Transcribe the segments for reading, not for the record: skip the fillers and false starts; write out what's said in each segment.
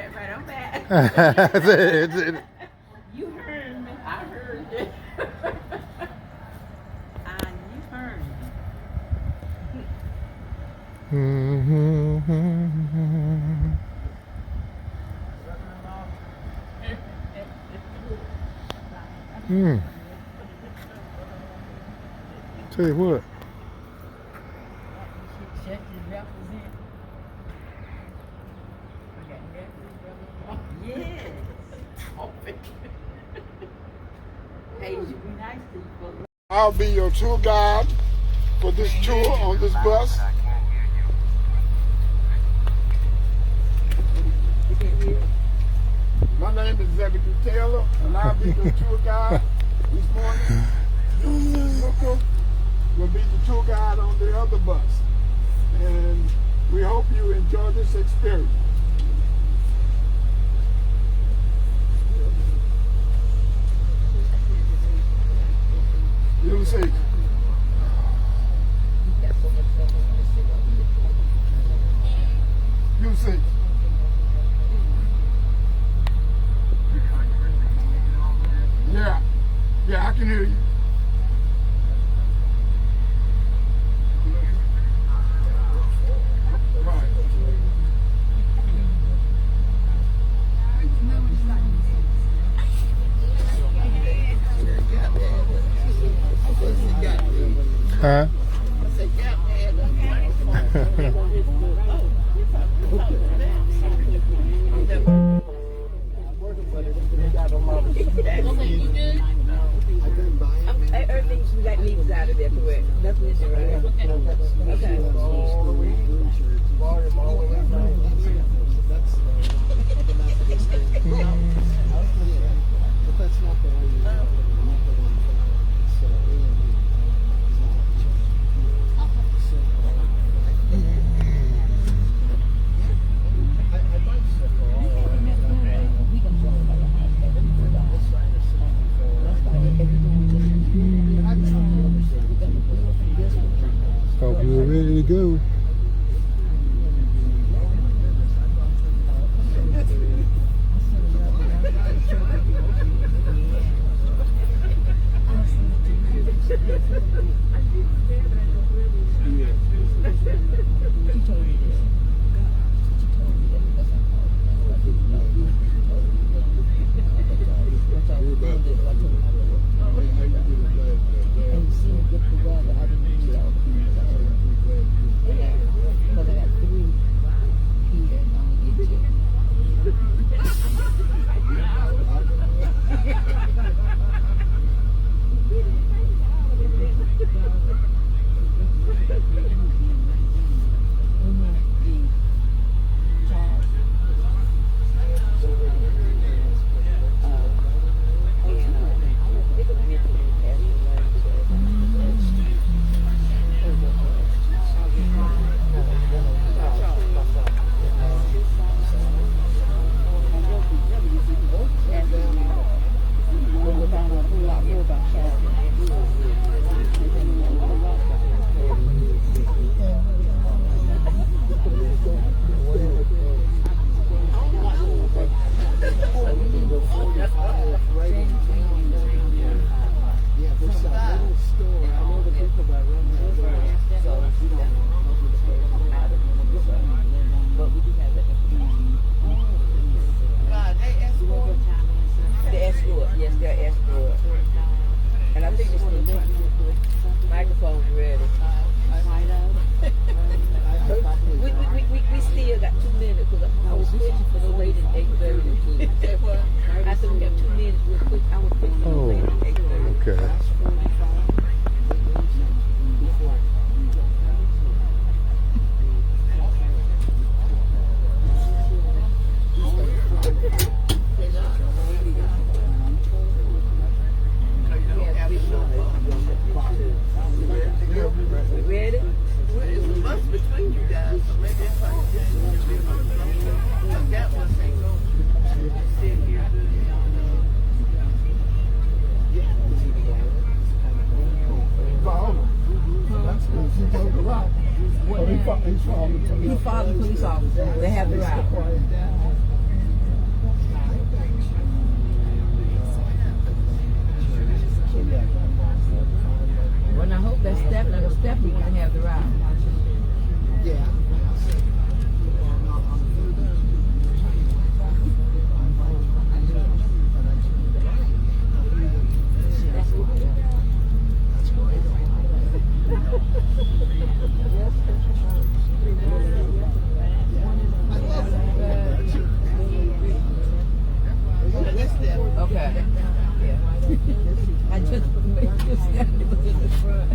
that right on back. You heard me. I heard you. And you heard me. Tell you what. Yes. Hey, you be nice to you folks. I'll be your tour guide for this tour on this bus. My name is Zebedee Taylor, and I'll be your tour guide this morning. Luca will be the tour guide on the other bus. And we hope you enjoy this experience. You'll see. You'll see. Yeah, I can hear you. Huh? Everything we got needs out of there, correct? Nothing is right. Okay. Hope you're ready to go. He followed the police officer. They have the route. have the route. Yeah. Okay. Yeah. I just stand in the front.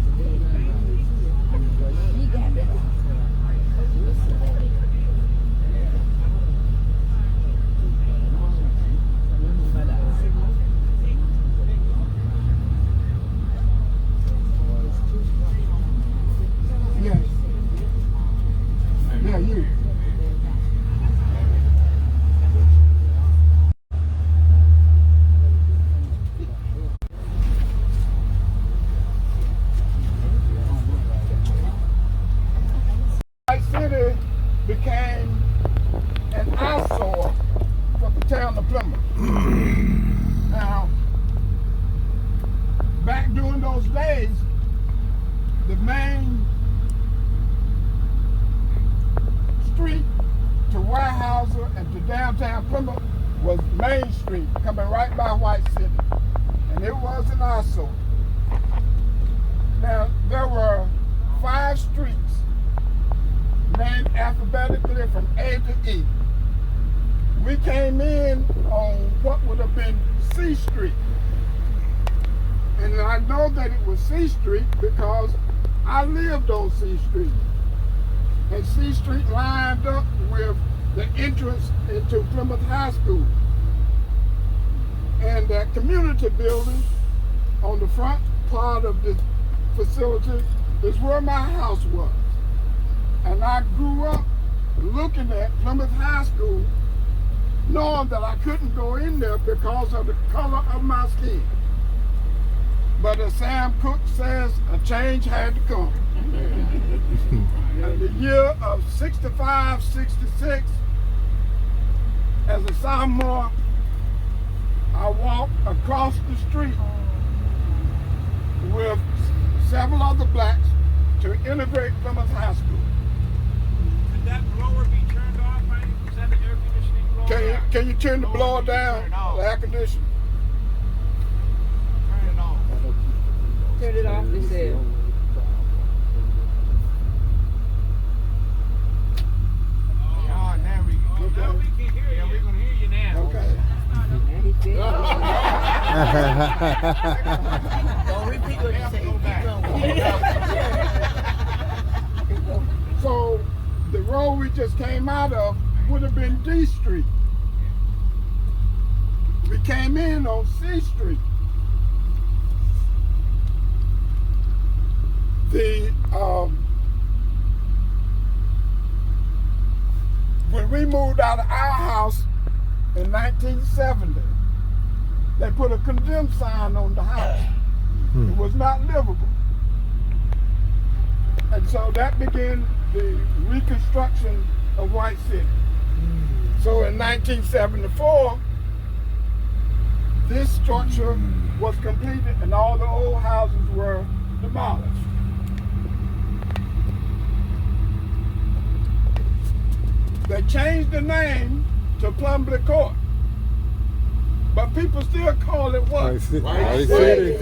He got it. Yes. Yeah, you. White City became an eyesore for the town of Plymouth. Now, back during those days, the main street to Weyerhaeuser and to downtown Plymouth was Main Street, coming right by White City. And it was an eyesore. Now, there were 5 streets named alphabetically from A to E. We came in on what would have been C Street. And I know that it was C Street because I lived on C Street. And C Street lined up with the entrance into Plymouth High School. And that community building on the front part of the facility is where my house was. And I grew up looking at Plymouth High School, knowing that I couldn't go in there because of the color of my skin. But as Sam Cooke says, a change had to come. In the year of 65, 66, as a sophomore, I walked across the street with several other blacks to integrate Plymouth High School. Could that blower be turned off? Is that the air conditioning blower? Can you turn the blower down, the air conditioner? Turn it off. Turn it off, they said. Oh, there we go. Okay. Now we can hear you. Yeah, we're going to hear you now. Okay. Don't repeat what you say. Go back. So the road we just came out of would have been D Street. We came in on C Street. When we moved out of our house in 1970, they put a condemned sign on the house. It was not livable. And so that began the reconstruction of White City. So in 1974, this structure was completed and all the old houses were demolished. They changed the name to Plumbley Court. But people still call it what? White City.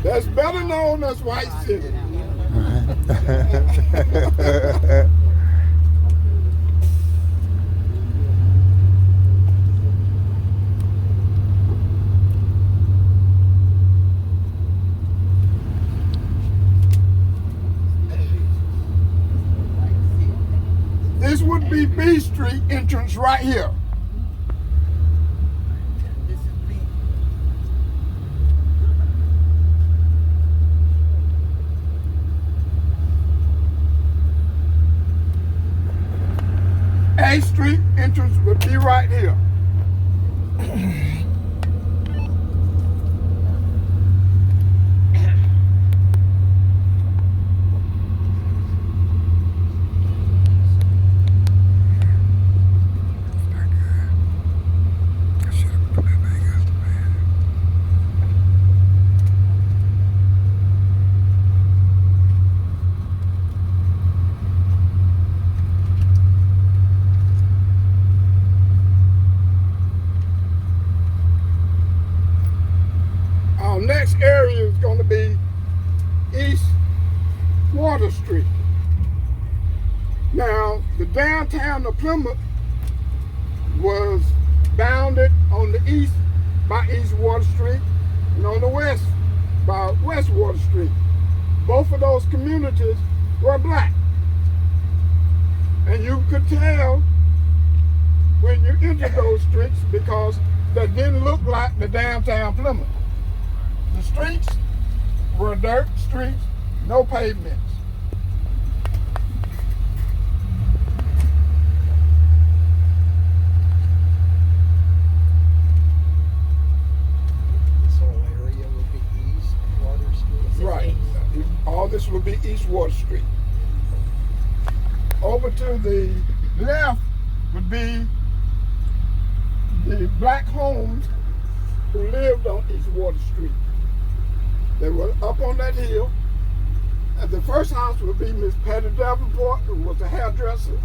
That's better known as White City. This would be B Street entrance right here. This is B. A Street entrance would be right here. next area is going to be East Water Street. Now, the downtown of Plymouth was bounded on the east by East Water Street and on the west by West Water Street. Both of those communities were black. And you could tell when you entered those streets because they didn't look like the downtown Plymouth. The streets were dirt streets, no pavements. This whole area would be East Water Street. Right. All this would be East Water Street. Over to the left would be the black homes who lived on East Water Street. They were up on that hill. And the first house would be Miss Patty Davenport, who was a hairdresser,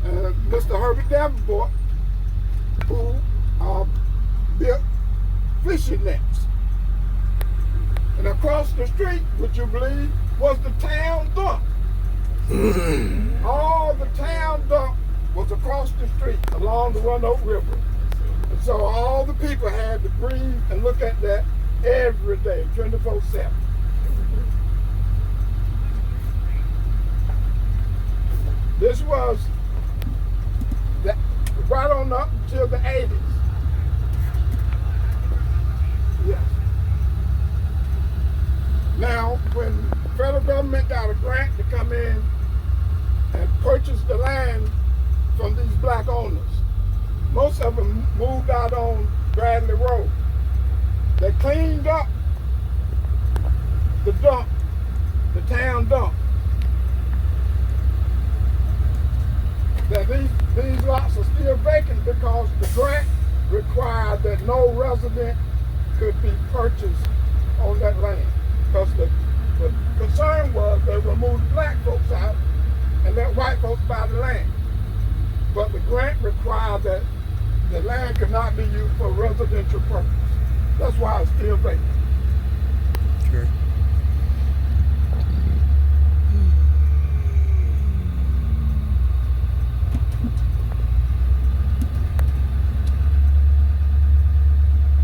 and Mr. Herbert Davenport, who built fishing nets. And across the street, would you believe, was the town dump. All the town dump was across the street along the Roanoke River. And so all the people had to breathe and look at that every day, 24/7. This was right on up until the 80s. Yes. Now, when the federal government got a grant to come in and purchase the land from these black owners, most of them moved out on Bradley Road. They cleaned up the dump, the town dump. That these lots are still vacant because the grant required that no resident could be purchased on that land. Because the concern was they removed black folks out and let white folks buy the land. But the grant required that the land could not be used for residential purpose. That's why it's still vacant. Sure.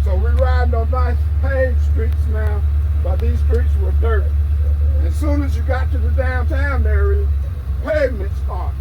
So we ride on nice paved streets now, but these streets were dirt. As soon as you got to the downtown area, pavement started.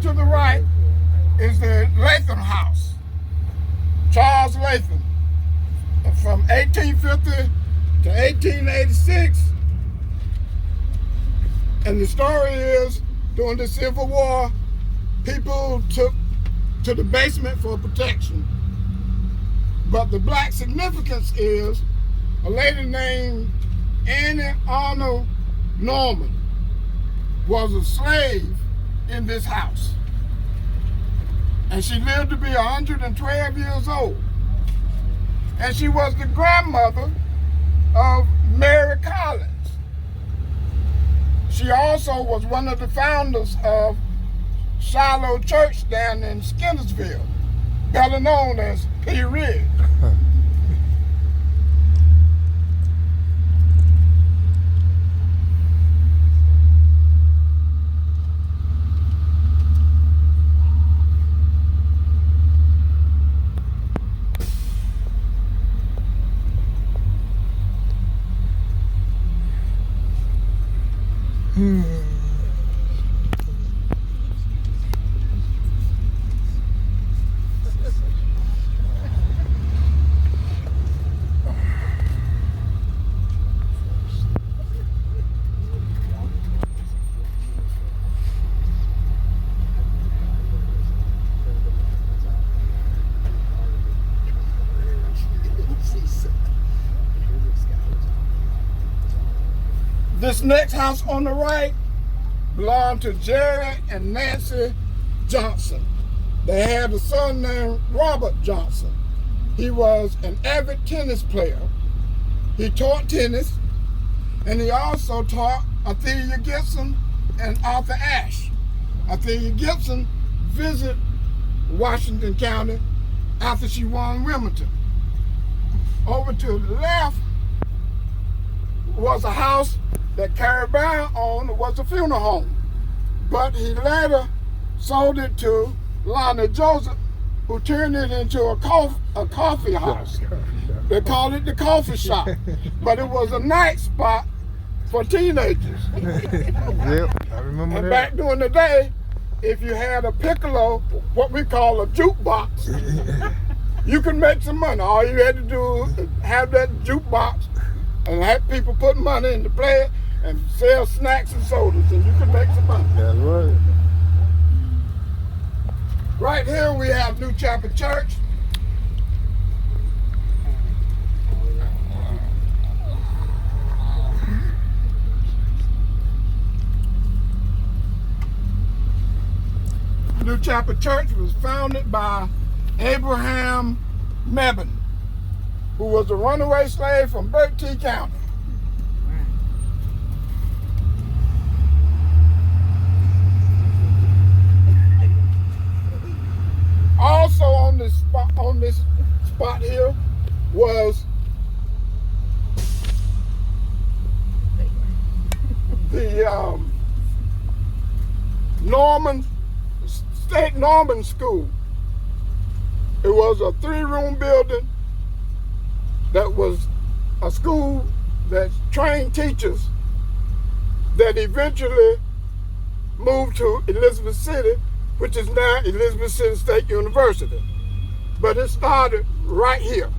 To the right is the Latham House, Charles Latham, from 1850 to 1886. And the story is, during the Civil War, people took to the basement for protection. But the black significance is a lady named Annie Arnold Norman was a slave in this house. And she lived to be 112 years old. And she was the grandmother of Mary Collins. She also was one of the founders of Shiloh Church down in Skinnersville, better known as P. Ridge. This next house on the right belonged to Jerry and Nancy Johnson. They had a son named Robert Johnson. He was an avid tennis player. He taught tennis, and he also taught Athelia Gibson and Arthur Ashe. Athelia Gibson visited Washington County after she won Wilmington. Over to the left was a house that Carrie Brown owned. Was a funeral home. But he later sold it to Lonnie Joseph, who turned it into a coffee house. They called it the coffee shop. But it was a night spot for teenagers. Yep, I remember And that. back during the day, if you had a piccolo, what we call a jukebox, you could make some money. All you had to do is have that jukebox and have people put money in to play it and sell snacks and sodas, and you could make some money. That's right. Right here we have New Chapel Church. New Chapel Church was founded by Abraham Mebane, who was a runaway slave from Berkeley County. Also on this spot here was the State Norman School. It was a 3-room building that was a school that trained teachers that eventually moved to Elizabeth City, which is now Elizabeth City State University. But it started right here.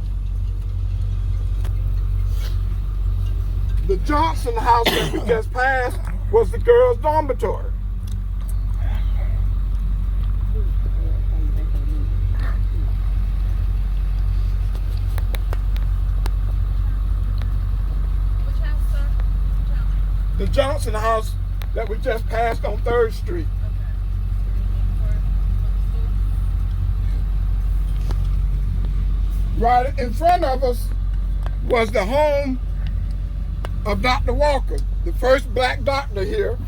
The Johnson house that we just passed was the girls' dormitory. The Johnson house that we just passed on 3rd Street. Right in front of us was the home of Dr. Walker, the first black doctor here,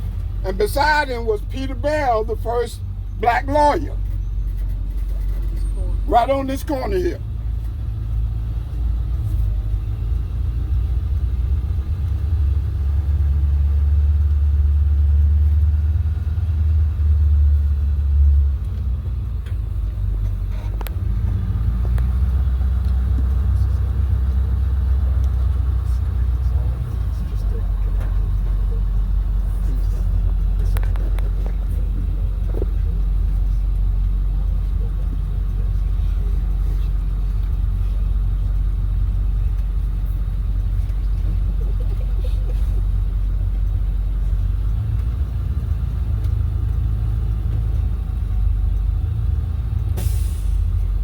and beside him was Peter Bell, the first black lawyer. Right on this corner here.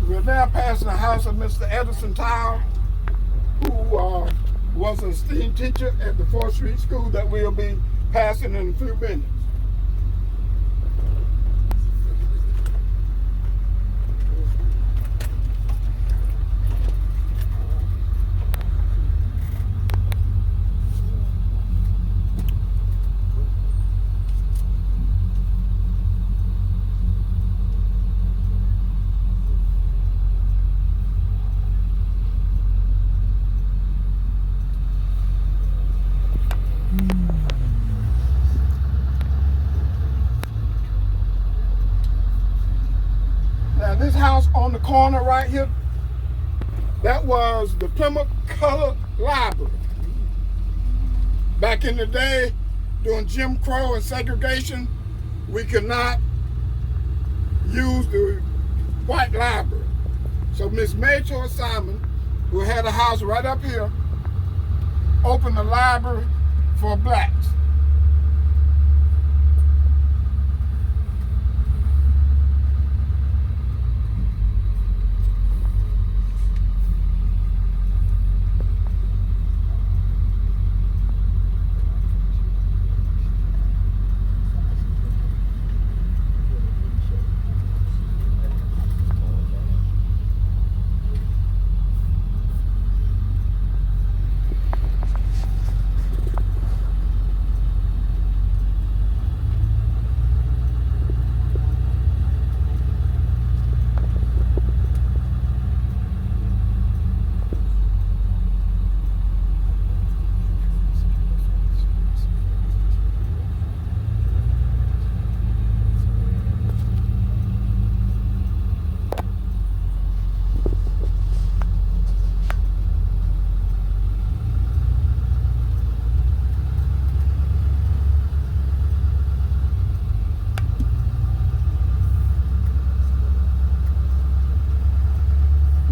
We're now passing the house of Mr. Edison Tower, who was an esteemed teacher at the 4th Street School that we'll be passing in a few minutes. corner right here, that was the Plymouth Colored Library. Back in the day, during Jim Crow and segregation, we could not use the white library. So Miss Major Simon, who had a house right up here, opened a library for blacks.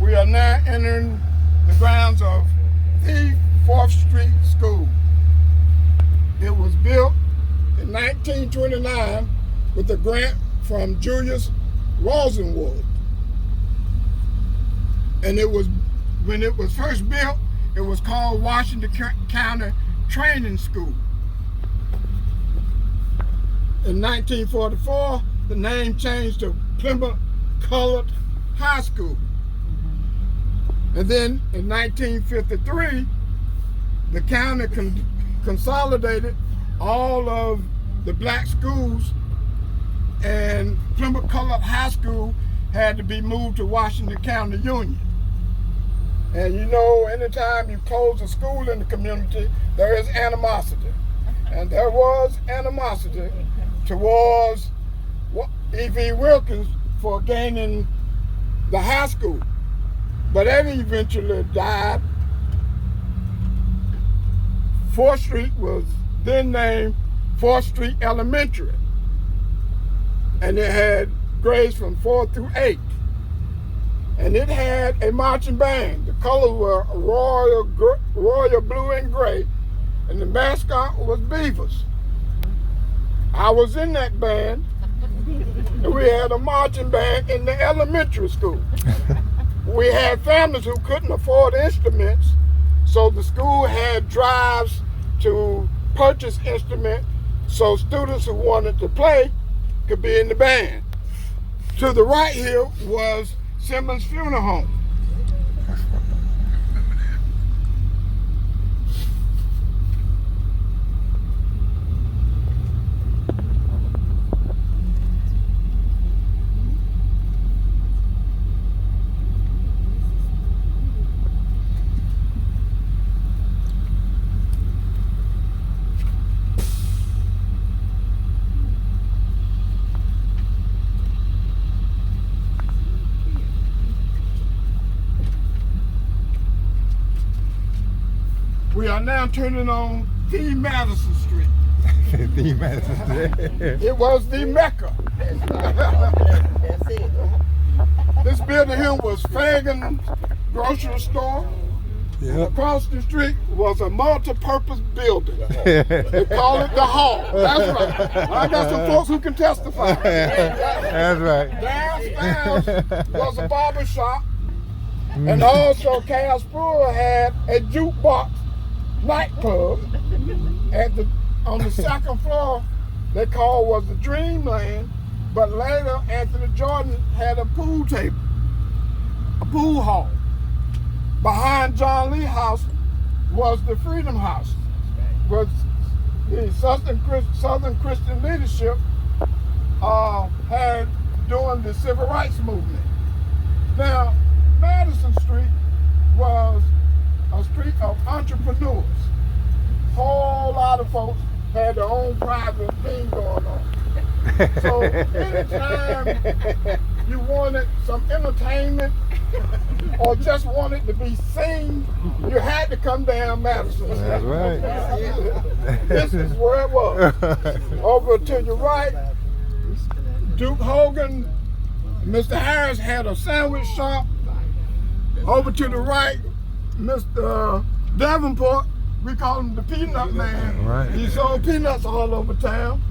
We are now entering the grounds of the 4th Street School. It was built in 1929 with a grant from Julius Rosenwood. And when it was first built, it was called Washington County Training School. In 1944, the name changed to Plymouth Colored High School. And then in 1953, the county consolidated all of the black schools, and Plymouth Colored High School had to be moved to Washington County Union. And you know, anytime you close a school in the community, there is animosity. And there was animosity towards E.V. Wilkins for gaining the high school. But that eventually died. 4th Street was then named 4th Street Elementary. And it had grades from 4 through 8. And it had a marching band. The colors were royal blue and gray. And the mascot was beavers. I was in that band. And we had a marching band in the elementary school. We had families who couldn't afford instruments, so the school had drives to purchase instruments so students who wanted to play could be in the band. To the right here was Simmons Funeral Home. We are now turning on the Madison Street. The Madison. It was the Mecca. That's it. This building here was Fagan's grocery store. Yep. Across the street was a multi-purpose building. They call it the Hall. That's right. I got some folks who can testify. That's right. Downstairs was a barber shop. And also Chaos Brewer had a jukebox nightclub on the second floor. They called was the Dreamland, but later Anthony Jordan had a pool table, a pool hall. Behind John Lee House was the Freedom House, was the Southern Christian leadership had during the Civil Rights Movement. Now, Madison Street was a street of entrepreneurs. Whole lot of folks had their own private thing going on. So anytime you wanted some entertainment or just wanted to be seen, you had to come down Madison Street. That's right. This is where it was. Over to your right, Duke Hogan, Mr. Harris had a sandwich shop. Over to the right, Mr. Davenport, we call him the Peanut Man. Right. He sold peanuts all over town.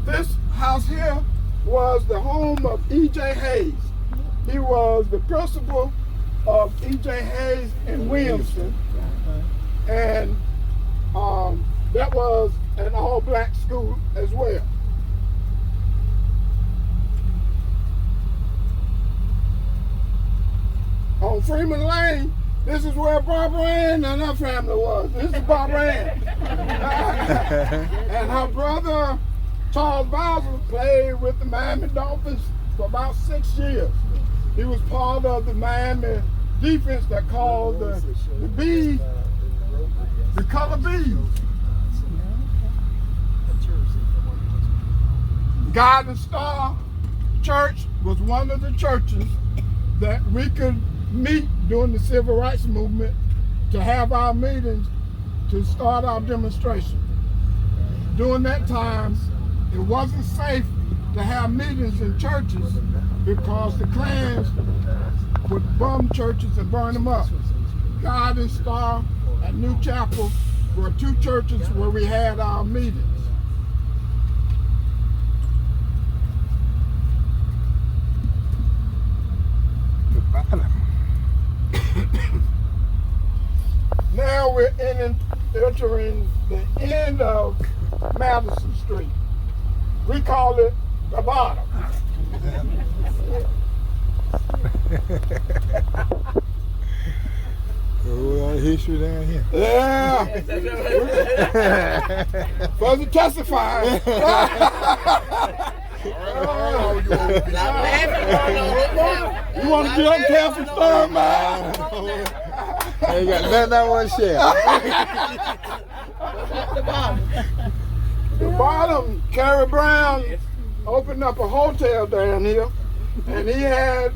This house here was the home of E.J. Hayes. He was the principal of E.J. Hayes in Williamston. And that was an all-black school as well. On Freeman Lane, this is where Barbara Ann and her family was. This is Barbara Ann. And her brother, Charles Bowser, played with the Miami Dolphins for about 6 years. He was part of the Miami defense that called the Bees, the color bees. God and Star Church was one of the churches that we could meet during the Civil Rights Movement to have our meetings to start our demonstration. During that time, it wasn't safe to have meetings in churches because the Klans would bomb churches and burn them up. God and Star and New Chapel were two churches where we had our meetings. The bottom. Now we're entering the end of Madison Street. We call it the bottom. A lot of history down here. Yeah. Further testifying. You want to get up and tell some stuff, man? Ain't got nothing I want to share. The bottom, Carrie Brown opened up a hotel down here, and he had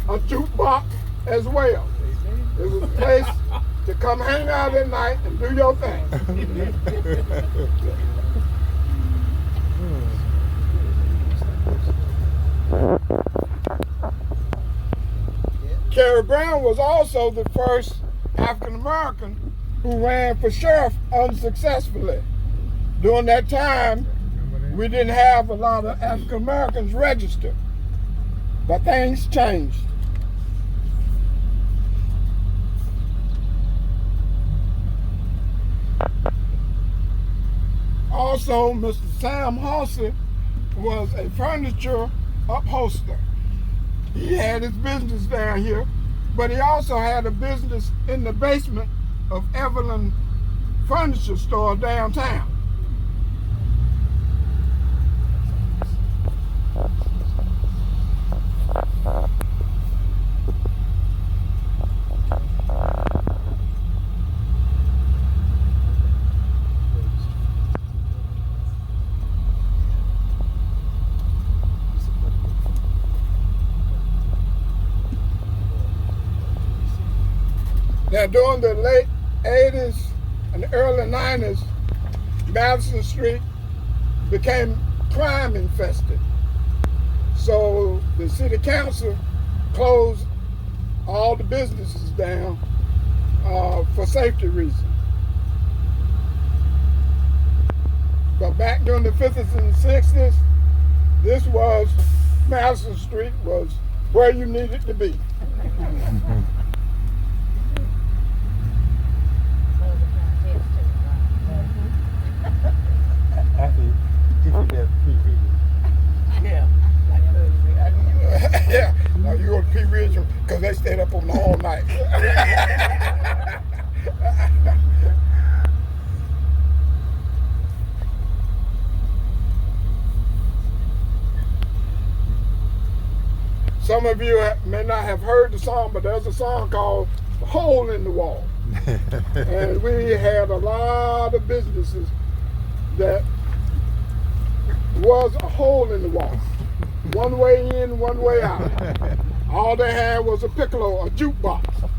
a jukebox as well. It was a place to come hang out at night and do your thing. Carrie Brown was also the first African American who ran for sheriff unsuccessfully. During that time, we didn't have a lot of African Americans registered, but things changed. Also, Mr. Sam Halsey was a furniture upholster. He had his business down here, but he also had a business in the basement of Evelyn Furniture Store downtown. Now, during the late 80s and early 90s, Madison Street became crime infested. So the city council closed all the businesses down for safety reasons. But back during the 50s and 60s, this was, Madison Street was where you needed to be. Yeah, now you go to P. Ridge because they stayed up on the all night. Some of you may not have heard the song, but there's a song called Hole in the Wall. And we had a lot of businesses that was a hole in the wall. One way in, one way out. All they had was a piccolo, a jukebox.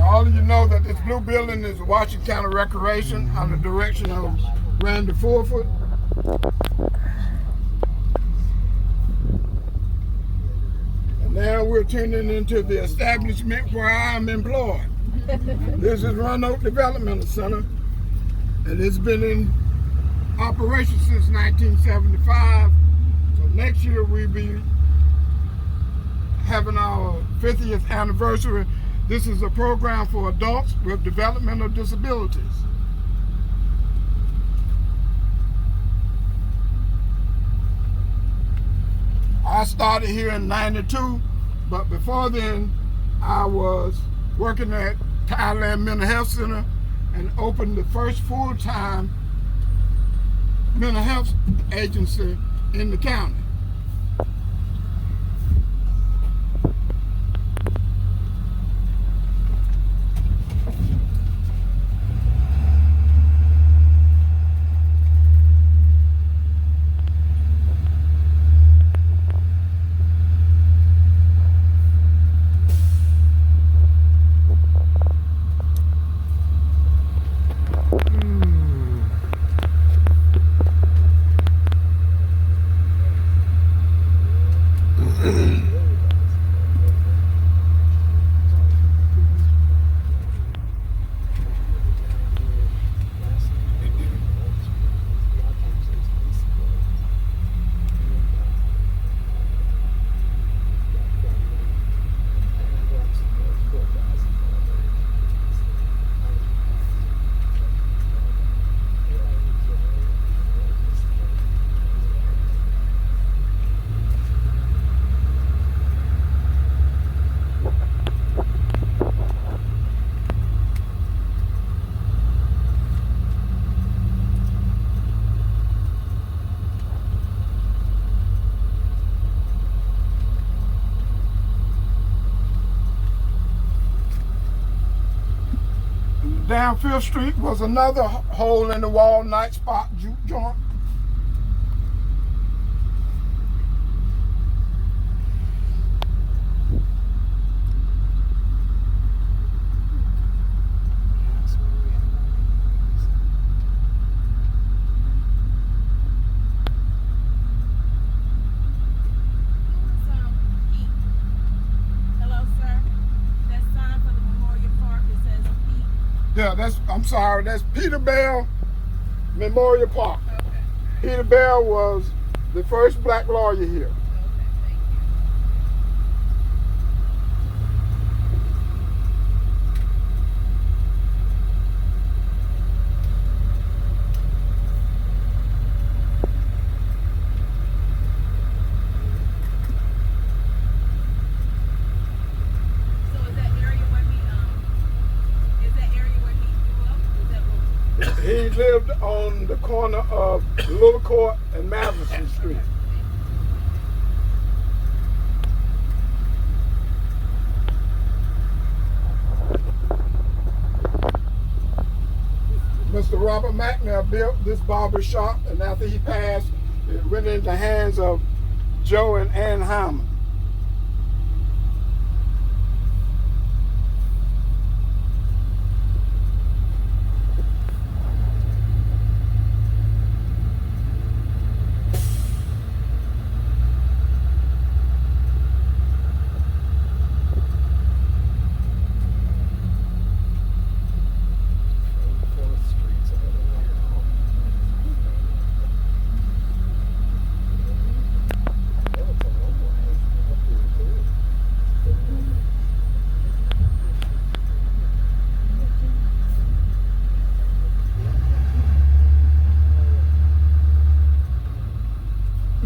All of you know that this blue building is Washington County Recreation under the direction of Randy Fulford. And now we're turning into the establishment where I am employed. This is Roanoke Developmental Center, and it's been in operation since 1975. So next year we'll be having our 50th anniversary. This is a program for adults with developmental disabilities. I started here in '92, but before then I was working at Thailand Mental Health Center and opened the first full-time mental health agency in the county. Down Fifth Street was another hole in the wall night spot juke joint. Yeah, I'm sorry, that's Peter Bell Memorial Park. Okay. Peter Bell was the first black lawyer here. Okay, thank you. So is that area where he grew up? Is that what? He lived on the corner of Little Court and Madison Street. Mr. Robert McNair built this barber shop, and after he passed, it went into the hands of Joe and Ann Hyman.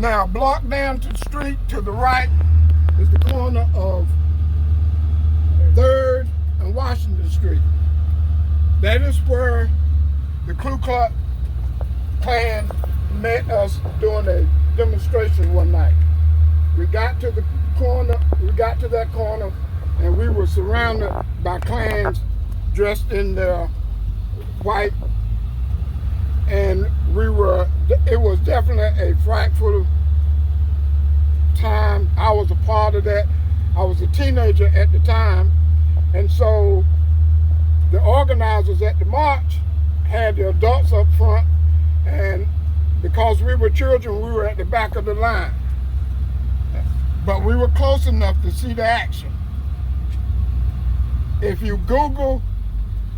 Now, a block down to the street to the right is the corner of 3rd and Washington Street. That is where the Ku Klux Klan met us during a demonstration one night. We got to the corner, that corner, and we were surrounded by Klans dressed in their white, and it was definitely a frightful time. I was a part of that. I was a teenager at the time, and so the organizers at the march had the adults up front, and because we were children, we were at the back of the line. But we were close enough to see the action. If you Google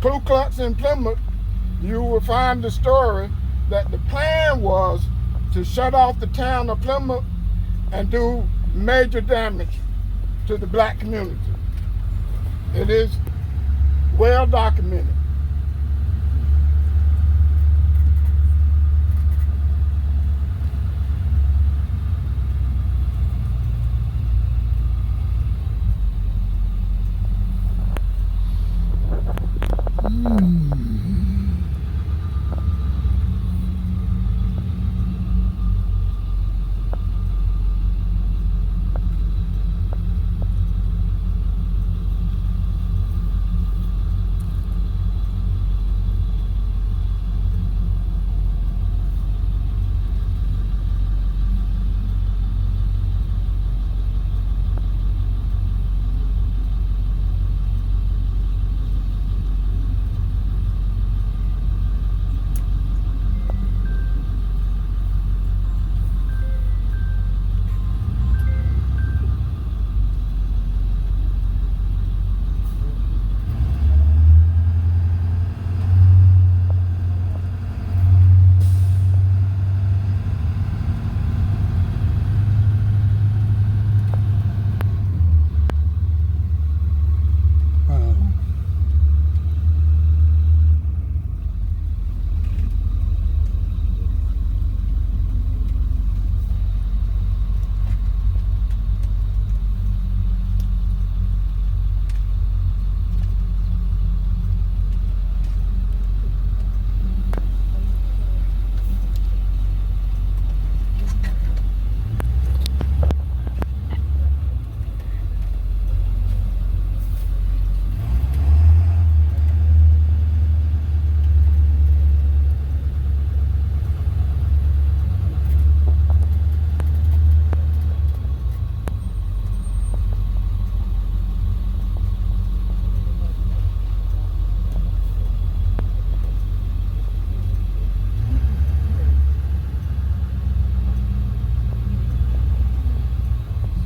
Ku Klux in Plymouth, you will find the story that the plan was to shut off the town of Plymouth and do major damage to the black community. It is well documented.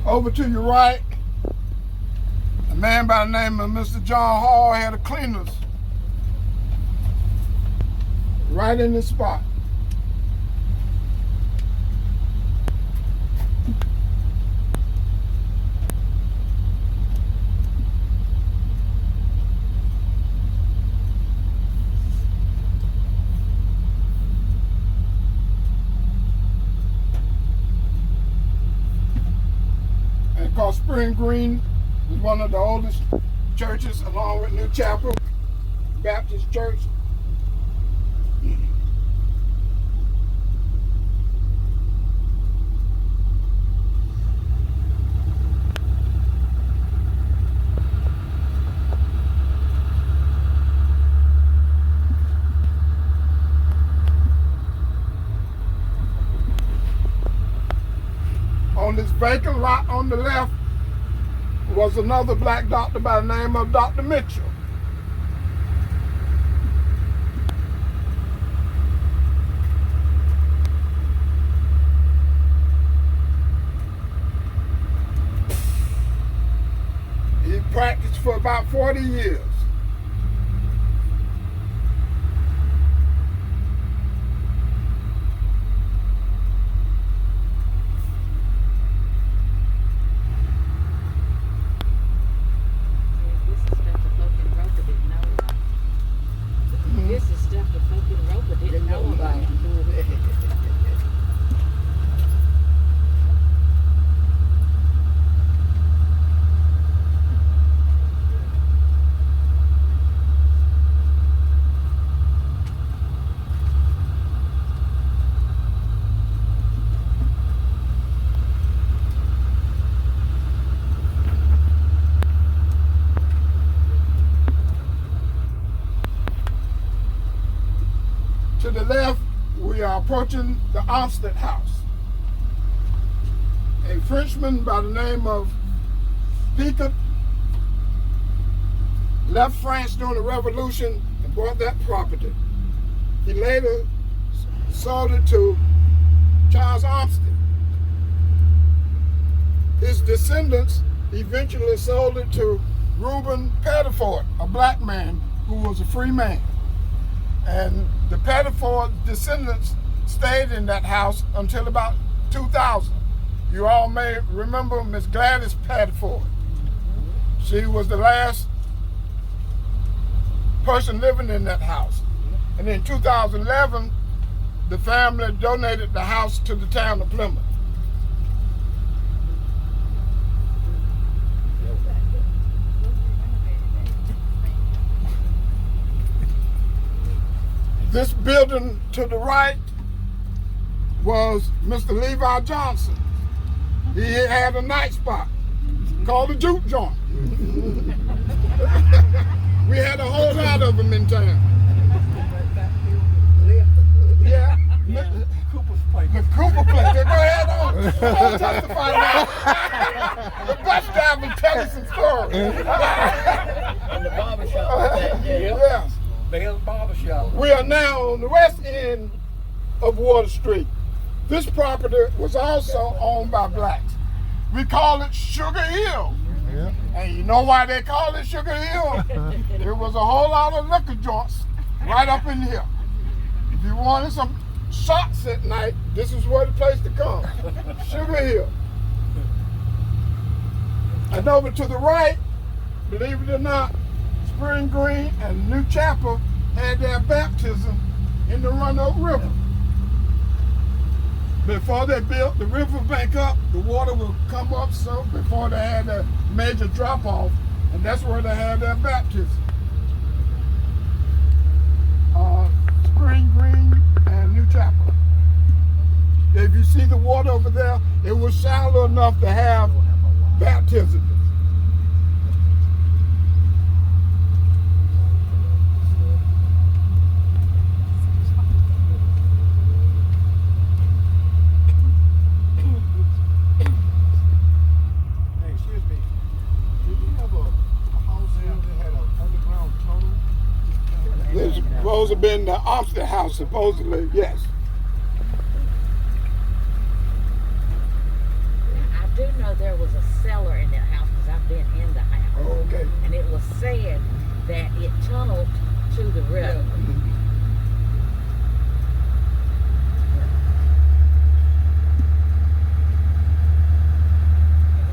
Over to your right, a man by the name of Mr. John Hall had a cleaners right in this spot. Called Spring Green is one of the oldest churches, along with New Chapel Baptist Church. On this vacant lot on the left was another black doctor by the name of Dr. Mitchell. He practiced for about 40 years. approaching the Armstead house. A Frenchman by the name of Picard left France during the Revolution and bought that property. He later sold it to Charles Armstead. His descendants eventually sold it to Reuben Pettiford, a black man who was a free man. And the Pettiford descendants stayed in that house until about 2000. You all may remember Miss Gladys Pettiford. She was the last person living in that house. And in 2011, the family donated the house to the town of Plymouth. This building to the right was Mr. Levi Johnson. He had a night spot called the Juke Joint. We had a whole lot of them in town. Yeah. Cooper's place. The Cooper place. Go ahead on. I'll testify now. The bus driver tell us some stories. And the barbershop. Yes. Bell's barbershop. We are now on the west end of Water Street. This property was also owned by blacks. We call it Sugar Hill. Yeah. And you know why they call it Sugar Hill? There was a whole lot of liquor joints right up in here. If you wanted some shots at night, this is where the place to come. Sugar Hill. And over to the right, believe it or not, Spring Green and New Chapel had their baptism in the Roanoke River. Before they built the riverbank up, the water would come up so before they had a major drop off, and that's where they had their baptism. Spring Green and New Chapel. If you see the water over there, it was shallow enough to have baptism. This was supposed to have been the Armstead house, supposedly, yes. I do know there was a cellar in that house because I've been in the house. Oh, okay. And it was said that it tunneled to the river. It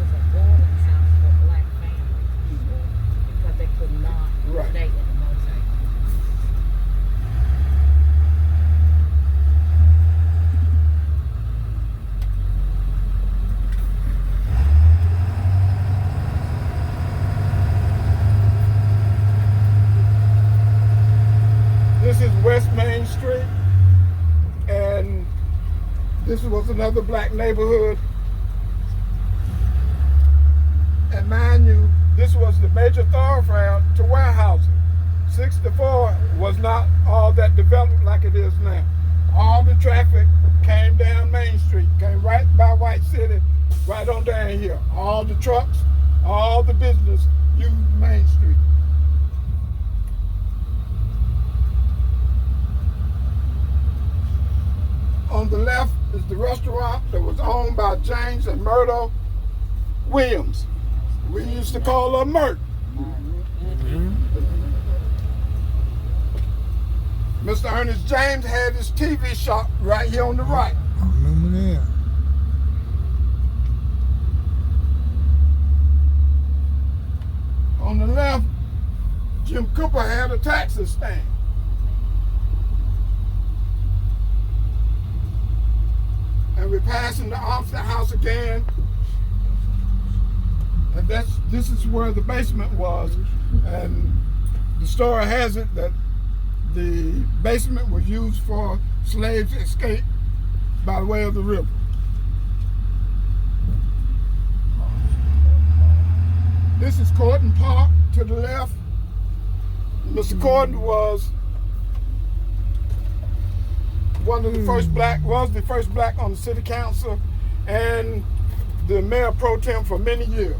was a boarding house for black families because they could not Right. stay in the motel. This is West Main Street, and this was another black neighborhood. And mind you, this was the major thoroughfare to warehousing. 64 was not all that developed like it is now. All the traffic came down Main Street, came right by White City, right on down here. All the trucks, all the business used Main Street. On the left is the restaurant that was owned by James and Myrtle Williams. We used to call her Myrt. Mr. Ernest James had his TV shop right here on the right. I remember that. On the left, Jim Cooper had a taxi stand. And we're passing the Armstead house again. And this is where the basement was. And the story has it that the basement was used for slaves' escape by way of the river. This is Corden Park to the left. Mr. Corden was one of the first black, was the first black on the city council and the mayor pro tem for many years.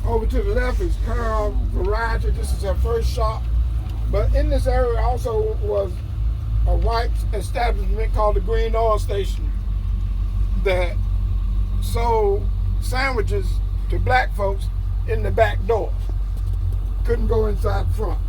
Over to the left is Carl Variety. This is her first shop. But in this area also was a white establishment called the Green Oil Station that sold sandwiches to black folks in the back door. Couldn't go inside the front.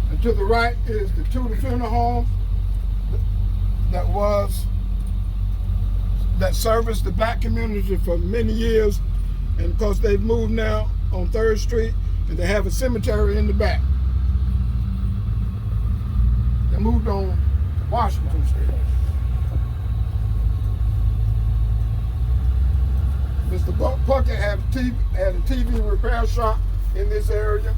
And to the right is the Tudor Funeral Home that serviced the black community for many years, and of course they've moved now on 3rd Street and they have a cemetery in the back. They moved on Washington Street. Mr. Puckett had a TV repair shop in this area.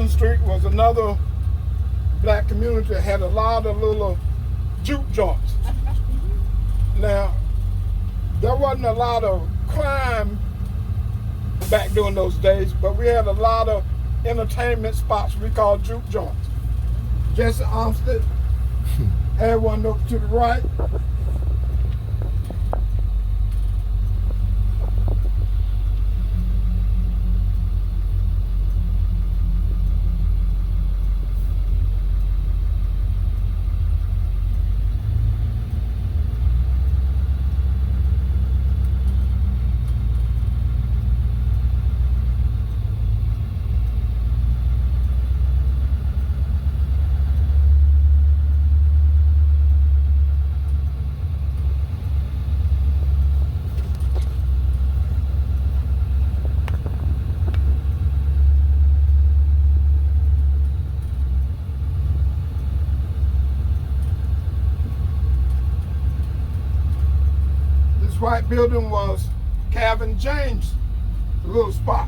Street was another black community that had a lot of little juke joints. Now, there wasn't a lot of crime back during those days, but we had a lot of entertainment spots we called juke joints. Jesse Armstead had one over to the right. White building was Calvin James' little spot.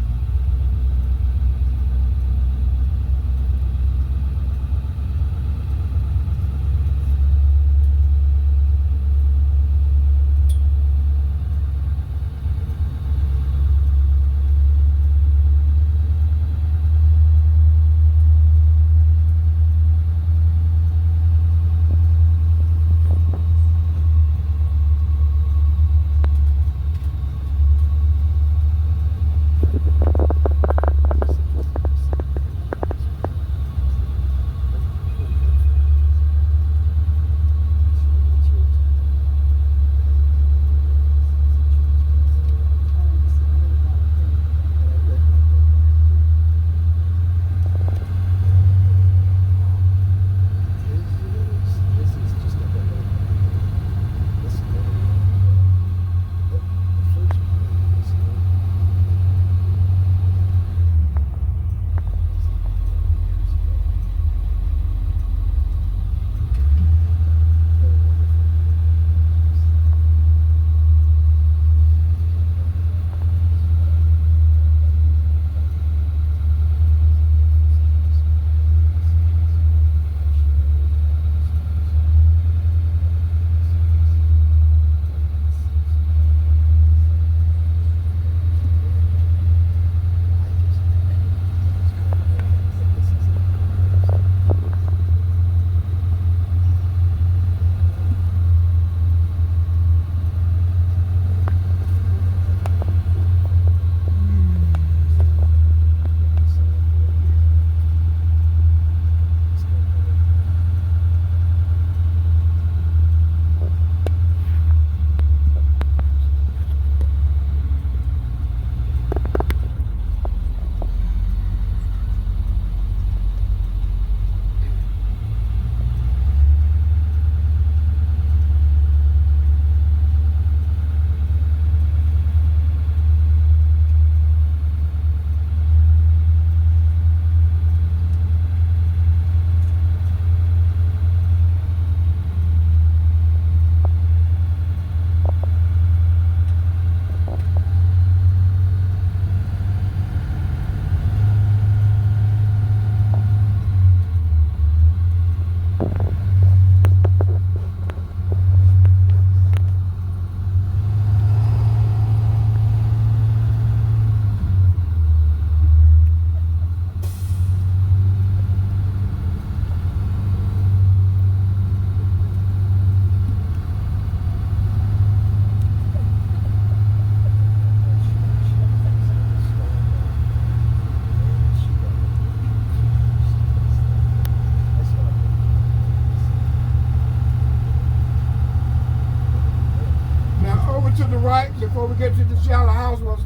Shallow House was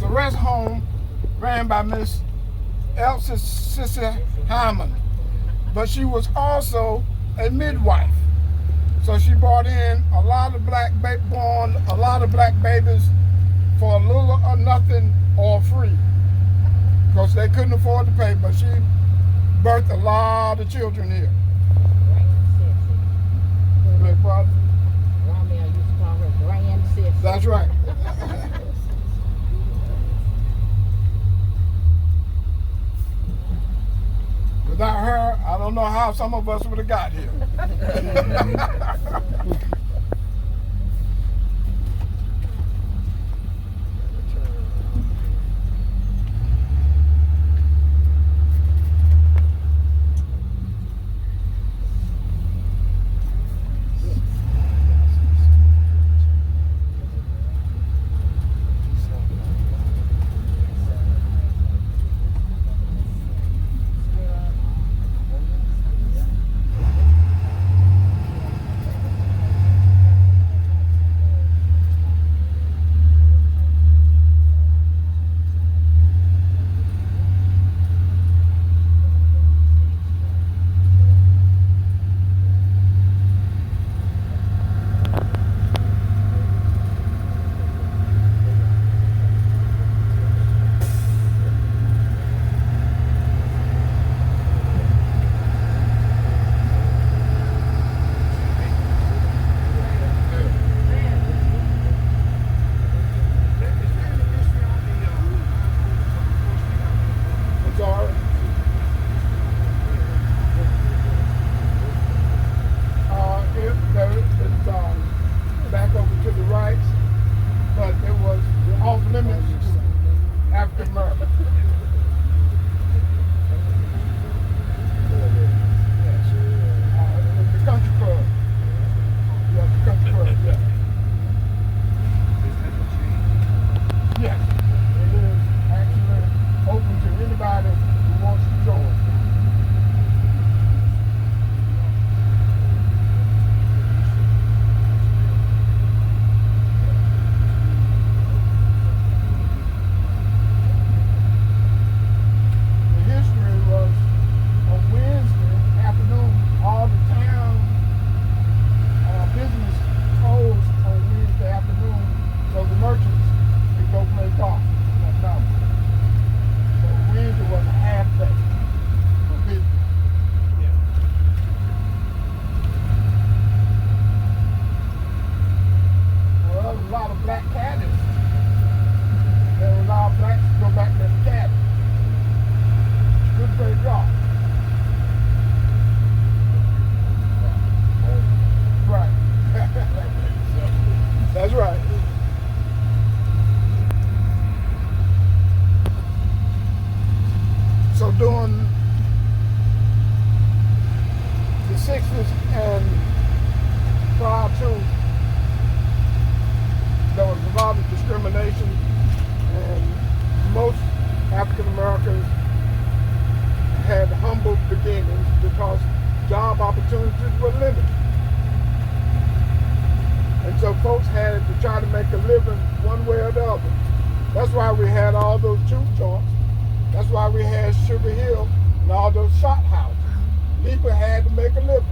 a rest home ran by Miss Elsie Sissy Hyman, but she was also a midwife. So she brought in a lot of black babies for a little or nothing or free, because they couldn't afford to pay. But she birthed a lot of children here. Beg pardon? Romeo used to call her Grand Sis. That's right. Without her, I don't know how some of us would have got here. Back over to the right, but it was off limits to African Americans. It was the country club. Yeah, the country club, yeah. Yes, it is actually open to anybody who wants to join. That's right. So during the 60s and prior to, there was a lot of discrimination, and most African Americans had humble beginnings because job opportunities were limited. And so folks had to try to make a living one way or the other. That's why we had all those juke joints. That's why we had Sugar Hill and all those shot houses. People had to make a living.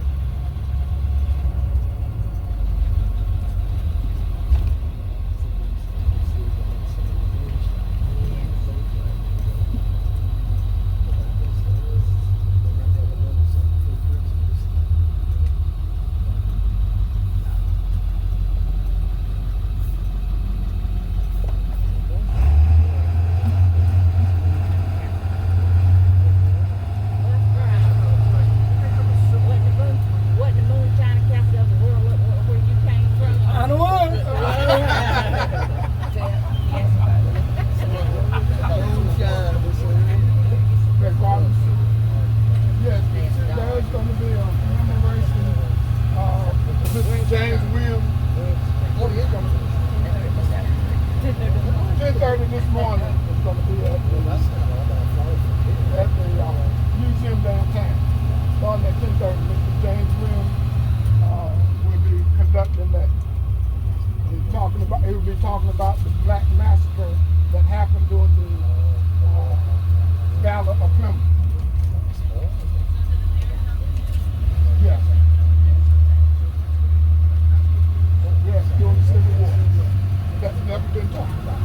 talking about the black massacre that happened during the Battle of Plymouth. Yes. Yes, during the Civil War. That's never been talked about.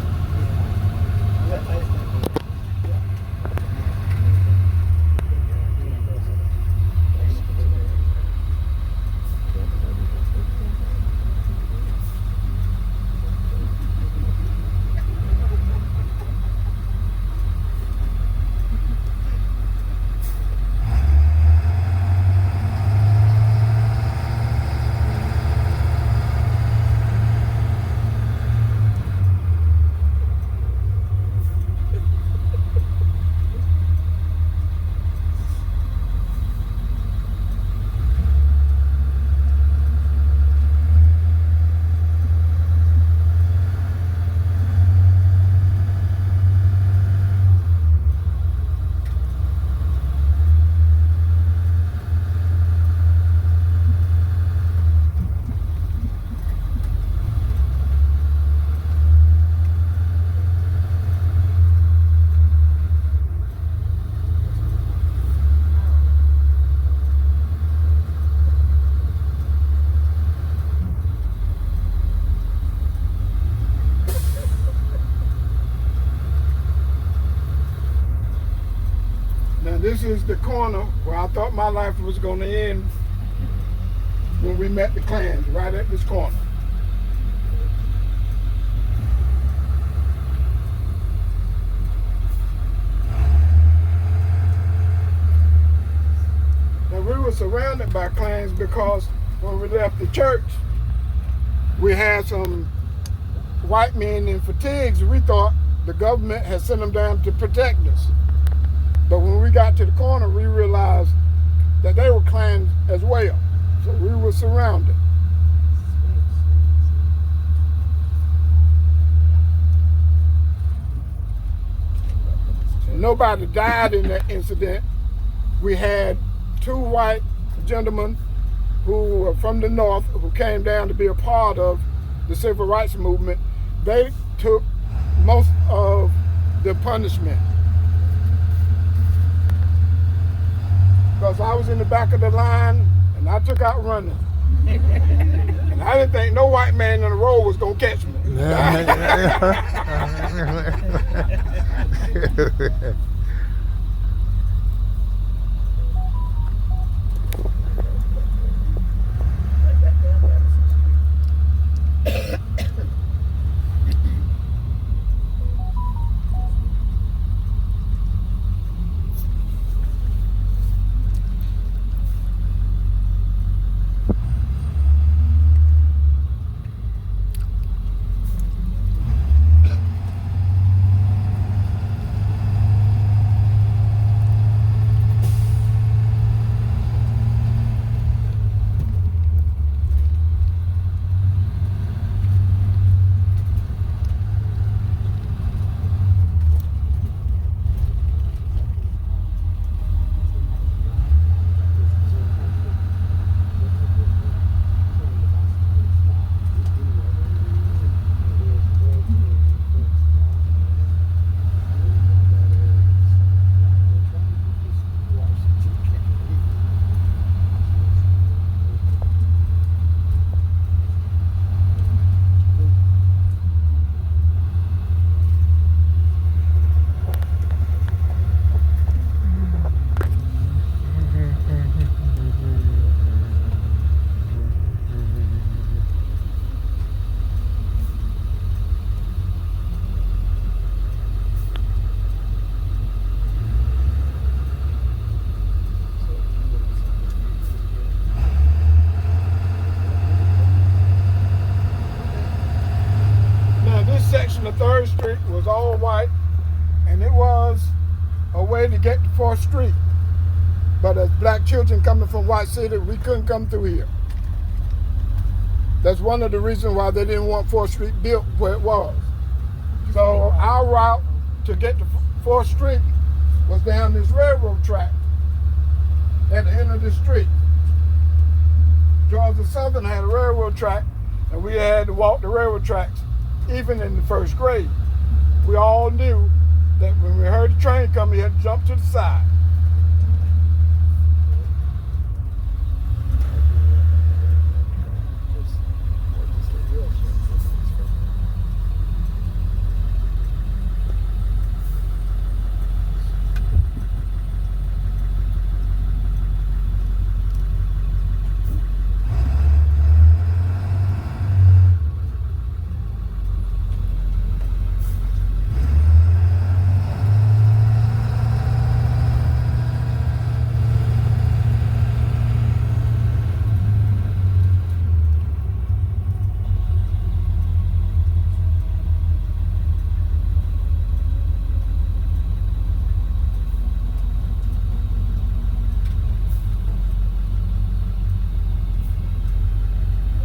Now this is the corner where I thought my life was going to end when we met the Klans, right at this corner. Now we were surrounded by Klans because when we left the church, we had some white men in fatigues. We thought the government had sent them down to protect us. But when we got to the corner, we realized that they were Klans as well. So we were surrounded. Nobody died in that incident. We had two white gentlemen who were from the North who came down to be a part of the civil rights movement. They took most of the punishment. Because I was in the back of the line and I took out running. And I didn't think no white man in the road was going to catch me. Section of 3rd Street was all white, and it was a way to get to 4th Street. But as black children coming from White City, we couldn't come through here. That's one of the reasons why they didn't want 4th Street built where it was. So our route to get to 4th Street was down this railroad track at the end of the street. Georgia Southern had a railroad track, and we had to walk the railroad tracks even in the first grade. We all knew that when we heard the train come, we had to jump to the side.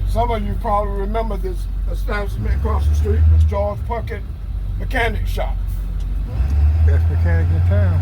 Some of you probably remember this establishment across the street was George Puckett Mechanic Shop. Best mechanic in town.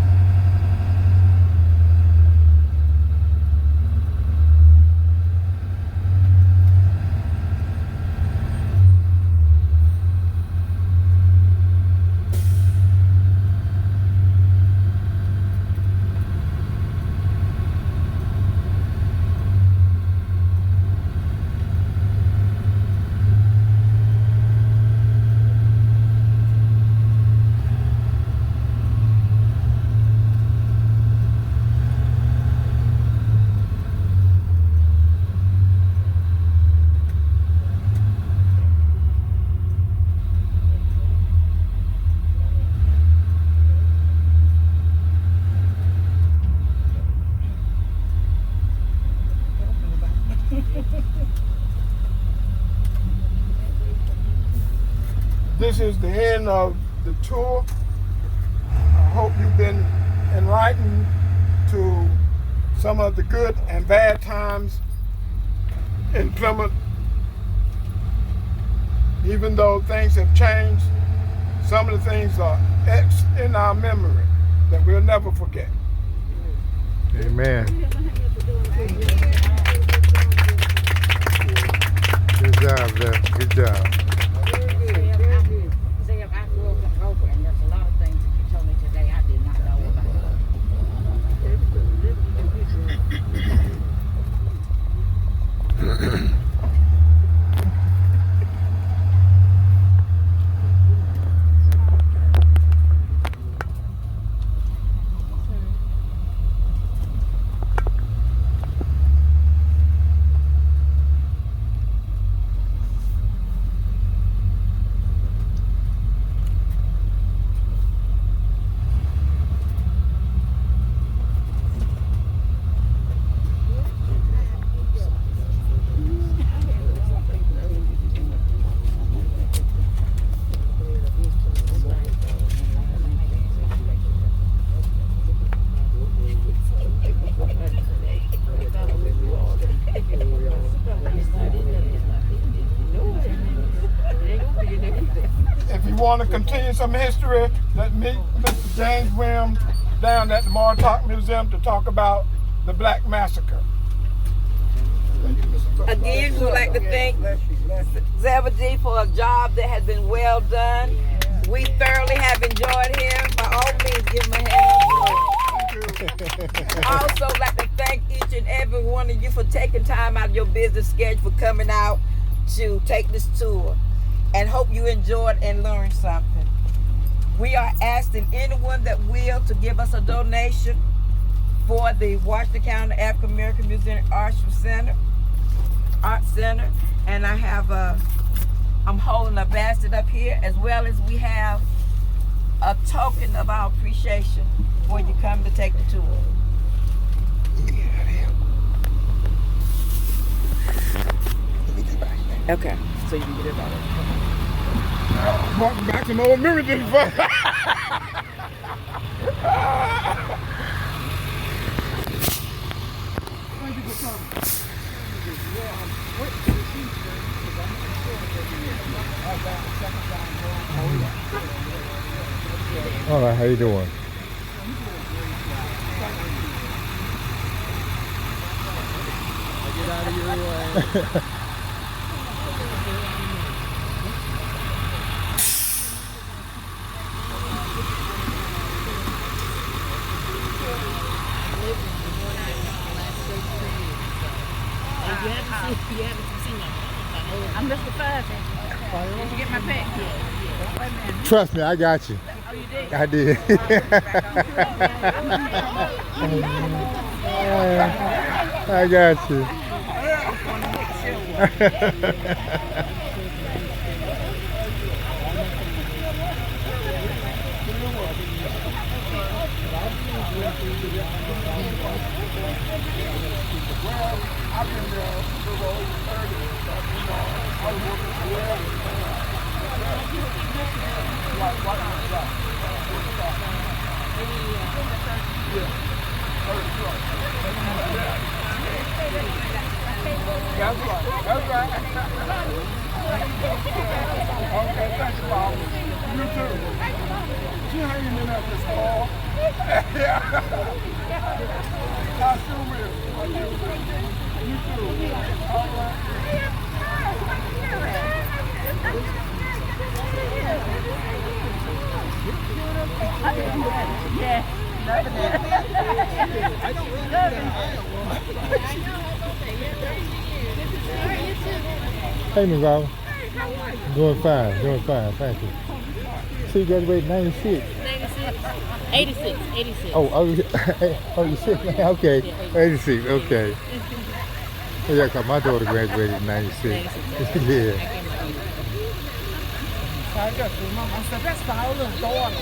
This is the end of the tour. I hope you've been enlightened to some of the good and bad times in Plymouth. Even though things have changed, some of the things are etched in our memory that we'll never forget. Amen. Good job, Zeb. Good job. Zeb, I grew up in Roper, and there's a lot of things that you told me today I did not know about. If you want to continue some history, let's meet Mr. James Williams down at the Martok Museum to talk about the Black Massacre. Again, we would like to thank Zebedee for a job that has been well done. We thoroughly have enjoyed him. By all means, give him a hand. I also like to thank each and every one of you for taking time out of your business schedule for coming out to take this tour, and hope you enjoyed and learned something. We are asking anyone that will to give us a donation for the Washington County African American Museum Art Center, and I have I'm holding a basket up here, as well as we have a token of our appreciation when you come to take the tour. Okay, so you can get it out. Walking back some old memories in the front. Thank you for coming. All right, how you doing? Get out of your way. You haven't seen my I'm Mr. Fuzzy. Did you get my pic? Yeah. Wait a minute. Trust me, I got you. Oh, you did? I did. I got you. I've been there for over 30 and stuff, you know. I was working for That's right. That's right. Okay, thanks, Bob. You too. She hanging in at this wall. Yeah. I sure will. You too. All right. Yeah. Loving it. I don't really know that Hey, Ms. Robin. Doing fine, doing fine. Thank you. So you graduated 96? 86. 86. Oh, you sick? Okay, 86, okay. Yeah, because my daughter graduated in 96. Yeah. That's Paula's daughter.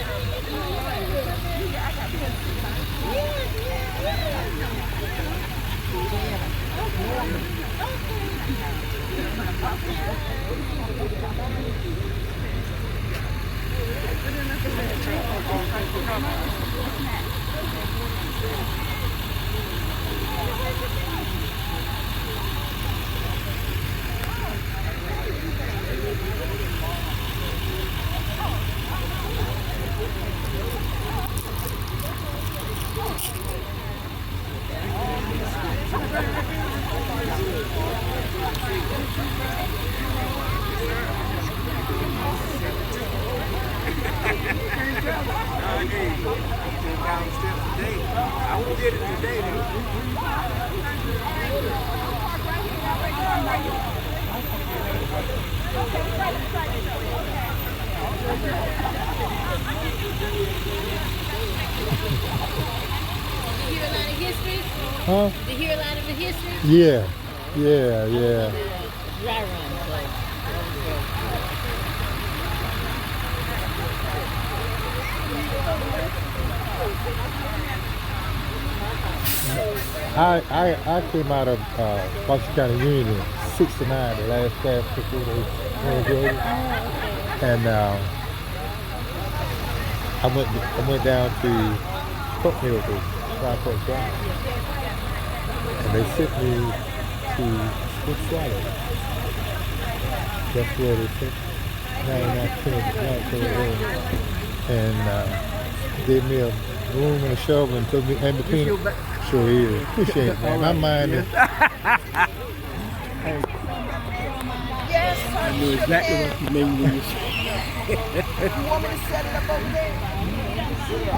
Huh? Did you hear a lot of the history? Yeah, yeah. Dry run. I came out of Washington County Union in '69, the last class before they graduated, and I went down to Cookmill to Southport Drive, and they sent me to Swiss Swallow. That's where they took 99 and gave me a room and a shovel and took me in between. Sure is. Appreciate it, man. My mind is. I knew exactly what you mean when you said. You want me to set it up over there?